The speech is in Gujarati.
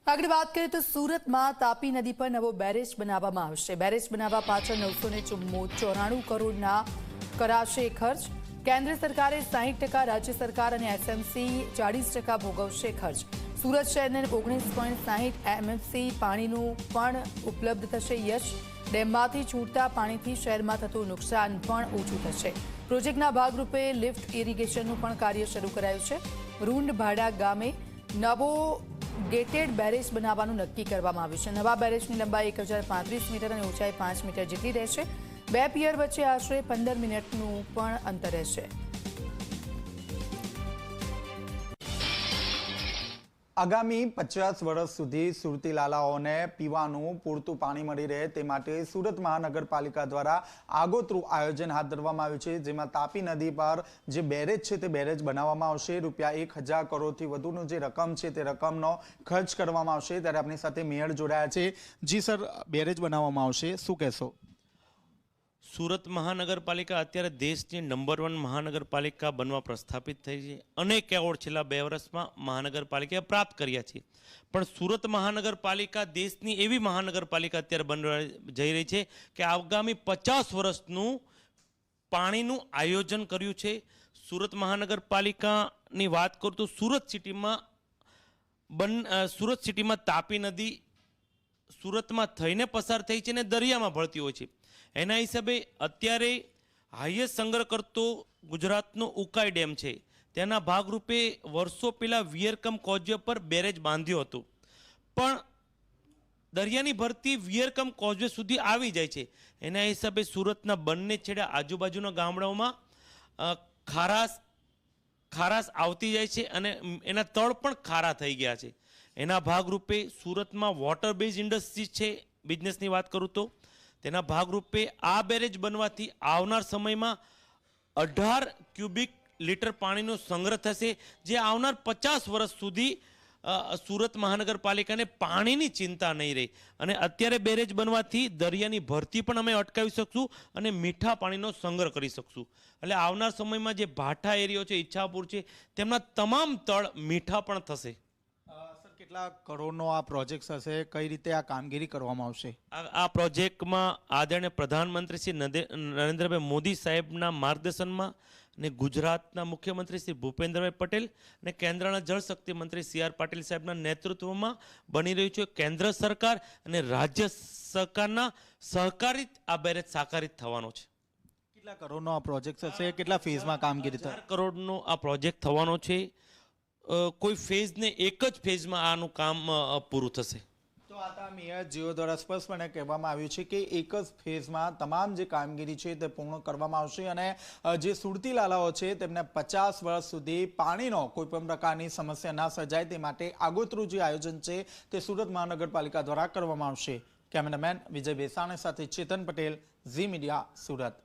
આગળ વાત કરીએ તો સુરતમાં તાપી નદી પર નવો બેરેજ બનાવવામાં આવશે। બેરેજ બનાવવા પાછળ 994 કરોડના કરાશે ખર્ચ। કેન્દ્ર સરકારે 60%, રાજ્ય સરકાર અને એસએમસી 40% ભોગવશે ખર્ચ। સુરત શહેરને 19.60 એમએમસી પાણીનું પણ ઉપલબ્ધ થશે યશ। ડેમમાંથી છૂટતા પાણીથી શહેરમાં થતું નુકસાન પણ ઓછું થશે। પ્રોજેક્ટના ભાગરૂપે લિફ્ટ ઇરિગેશનનું પણ કાર્ય શરૂ કરાયું છે। રૂંઢભાડા ગામે નવો ગેટેડ બેરેજ બનાવવાનું નક્કી કરવામાં આવ્યું છે। નવા બેરેજની લંબાઈ 1035 મીટર અને ઊંચાઈ 5 મીટર જેટલી રહેશે। બે પિયર વચ્ચે આશરે 15 મિનિટનું પણ અંતર રહેશે। આગામી 50 વર્ષ સુધી સુરતી લાલાઓને પીવાનું પૂરતું પાણી મળી રહે તે માટે સુરત મહાનગરપાલિકા દ્વારા આગોતરું આયોજન હાથ ધરવામાં આવ્યું છે, જેમાં તાપી નદી પર જે બેરેજ છે તે બેરેજ બનાવવામાં આવશે। રૂપિયા 1000 કરોડથી વધુનું જે રકમ છે તે રકમનો ખર્ચ કરવામાં આવશે। ત્યારે આપણી સાથે મેયર જોડાયા છે। જી સર, બેરેજ બનાવવામાં આવશે, શું કહેશો? સુરત મહાનગરપાલિકા અત્યારે દેશની નંબર 1 મહાનગરપાલિકા બનવા પ્રસ્થાપિત થઈ છે। અનેક એવોર્ડ છેલ્લા 2 વર્ષમાં મહાનગરપાલિકાએ પ્રાપ્ત કર્યા છે, પણ સુરત મહાનગરપાલિકા દેશની એવી મહાનગરપાલિકા અત્યારે બનવા જઈ રહી છે કે આગામી 50 વર્ષનું પાણીનું આયોજન કર્યું છે। સુરત મહાનગરપાલિકાની વાત કરું તો સુરત સિટીમાં તાપી નદી સુરતમાં થઈને પસાર થઈ છે અને દરિયામાં ભળતી હોય છે। એના હિસાબે અત્યારે હાઈએસ્ટ સંગ્રહ કરતો ગુજરાતનો ઉકાઈ ડેમ છે, તેના ભાગરૂપે વર્ષો પહેલાં વિયરકમ કોઝવે પર બેરેજ બાંધ્યો હતો, પણ દરિયાની ભરતી વિયરકમ કોઝવે સુધી આવી જાય છે। એના હિસાબે સુરતના બંને છેડે આજુબાજુના ગામડાઓમાં ખારાશ આવતી જાય છે અને એના તળ પણ ખારા થઈ ગયા છે। એના ભાગરૂપે સુરતમાં વોટર બેઝ ઇન્ડસ્ટ્રી છે, બિઝનેસની વાત કરું તો તેના ભાગરૂપે આ બેરેજ બનવાથી આવનાર સમયમાં 18 ક્યુબિક લીટર પાણીનો સંગ્રહ થશે, જે આવનાર 50 વર્ષ સુધી સુરત મહાનગરપાલિકાને પાણીની ચિંતા નહીં રહે। અને અત્યારે બેરેજ બનવાથી દરિયાની ભરતી પણ અમે અટકાવી શકશું અને મીઠા પાણીનો સંગ્રહ કરી શકશું। એટલે આવનાર સમયમાં જે ભાઠા એરિયો છે, ઈચ્છાપુર છે, તેમના તમામ તળ મીઠા પણ થશે। કેટલા કરોડનો આ પ્રોજેક્ટ હશે, કઈ રીતે આ કામગીરી કરવામાં આવશે? આ પ્રોજેક્ટમાં આદરણીય પ્રધાનમંત્રી શ્રી નરેન્દ્રભાઈ મોદી સાહેબના માર્ગદર્શનમાં અને ગુજરાતના મુખ્યમંત્રી શ્રી ભૂપેન્દ્રભાઈ પટેલ અને કેન્દ્રના જળશક્તિ મંત્રી સી આર પાટીલ સાહેબના નેતૃત્વમાં બની રહ્યું છે। કેન્દ્ર સરકાર અને રાજ્ય સરકારના સહકારિત આ બેરેજ સાકારિત થવાનો છે। કેટલા કરોડનો આ પ્રોજેક્ટ હશે, કેટલા ફેઝમાં કામગીરી થશે? 4 કરોડનો આ પ્રોજેક્ટ થવાનો છે। કોઈ ફેઝને એક જ ફેઝમાં આનું કામ પૂરું થશે। તો આ મેયર જીઓ દ્વારા સ્પષ્ટપણે કહેવામાં આવ્યું છે કે એક જ ફેઝમાં તમામ જે કામગીરી છે તે પૂર્ણ કરવામાં આવશે અને જે સુરતી લાલાઓ છે તેમને 50 વર્ષ સુધી પાણીનો કોઈ પણ પ્રકારની સમસ્યા ના સર્જાય તે માટે આગોતરું જે આયોજન છે તે સુરત મહાનગરપાલિકા દ્વારા કરવામાં આવશે। કેમેરામેન વિજય બેસાણી સાથે ચેતન પટેલ, ઝી મીડિયા, સુરત।